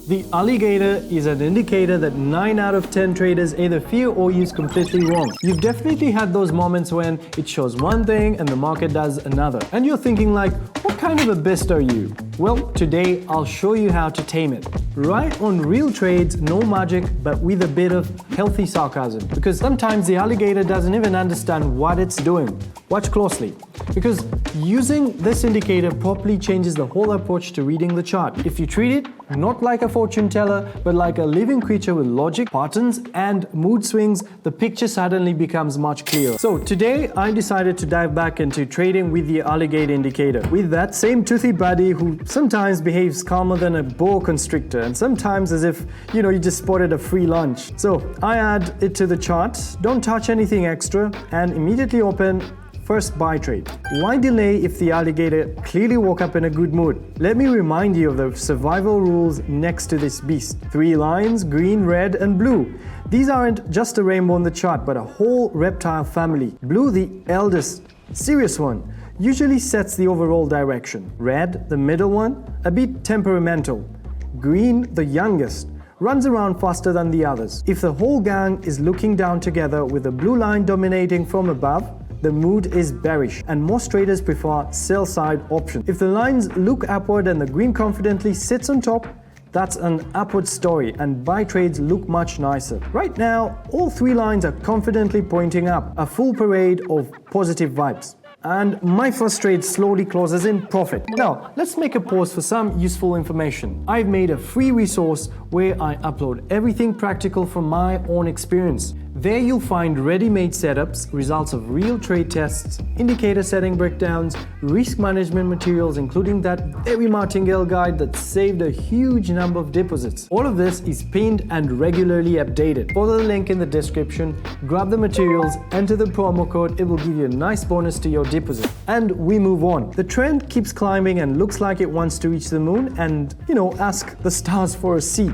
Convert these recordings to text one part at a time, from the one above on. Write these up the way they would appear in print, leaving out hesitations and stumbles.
The alligator is an indicator that 9 out of 10 traders either fear or use completely wrong. You've definitely had those moments when it shows one thing and the market does another. And you're thinking like, what kind of a beast are you? Well, today I'll show you how to tame it. Right on real trades, no magic, but with a bit of healthy sarcasm. Because sometimes the alligator doesn't even understand what it's doing. Watch closely. Because using this indicator properly changes the whole approach to reading the chart. If you treat it not like a fortune teller, but like a living creature with logic, patterns, and mood swings, the picture suddenly becomes much clearer. So today, I decided to dive back into trading with the Alligator Indicator, with that same toothy buddy who sometimes behaves calmer than a boa constrictor, and sometimes as if, you just spotted a free lunch. So I add it to the chart, don't touch anything extra, and immediately open first buy trade. Why delay if the alligator clearly woke up in a good mood? Let me remind you of the survival rules next to this beast. 3 lines, green, red, and blue. These aren't just a rainbow on the chart, but a whole reptile family. Blue, the eldest, serious one, usually sets the overall direction. Red, the middle one, a bit temperamental. Green, the youngest, runs around faster than the others. If the whole gang is looking down together with the blue line dominating from above, the mood is bearish, and most traders prefer sell-side option. If the lines look upward and the green confidently sits on top, that's an upward story, and buy trades look much nicer. Right now, all 3 lines are confidently pointing up, a full parade of positive vibes. And my first trade slowly closes in profit. Now, let's make a pause for some useful information. I've made a free resource where I upload everything practical from my own experience. There you'll find ready-made setups, results of real trade tests, indicator setting breakdowns, risk management materials, including that very martingale guide that saved a huge number of deposits. All of this is pinned and regularly updated. Follow the link in the description, grab the materials, enter the promo code, it will give you a nice bonus to your deposit. And we move on. The trend keeps climbing and looks like it wants to reach the moon and, ask the stars for a seat.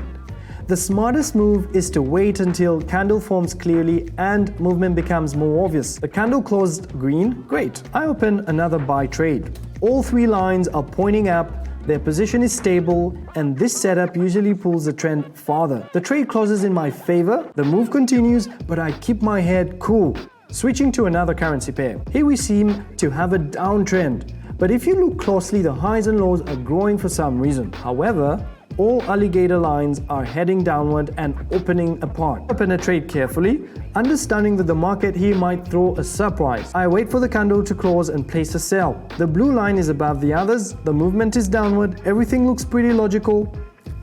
The smartest move is to wait until candle forms clearly and movement becomes more obvious. The candle closed green, great. I open another buy trade. All 3 lines are pointing up, their position is stable, and this setup usually pulls the trend farther. The trade closes in my favor, the move continues, but I keep my head cool. Switching to another currency pair. Here we seem to have a downtrend, but if you look closely, the highs and lows are growing for some reason. However, all alligator lines are heading downward and opening apart. I open a trade carefully, understanding that the market here might throw a surprise. I wait for the candle to close and place a sell. The blue line is above the others, the movement is downward, everything looks pretty logical.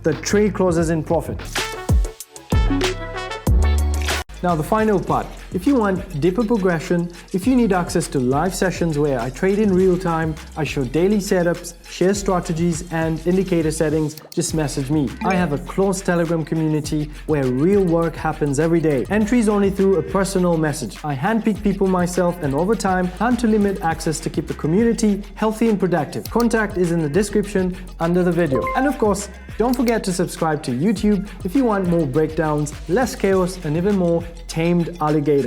The trade closes in profit. Now the final part. If you want deeper progression, if you need access to live sessions where I trade in real time, I show daily setups, share strategies and indicator settings, just message me. I have a closed Telegram community where real work happens every day. Entries only through a personal message. I handpick people myself and over time plan to limit access to keep the community healthy and productive. Contact is in the description under the video. And of course, don't forget to subscribe to YouTube if you want more breakdowns, less chaos and even more tamed alligators.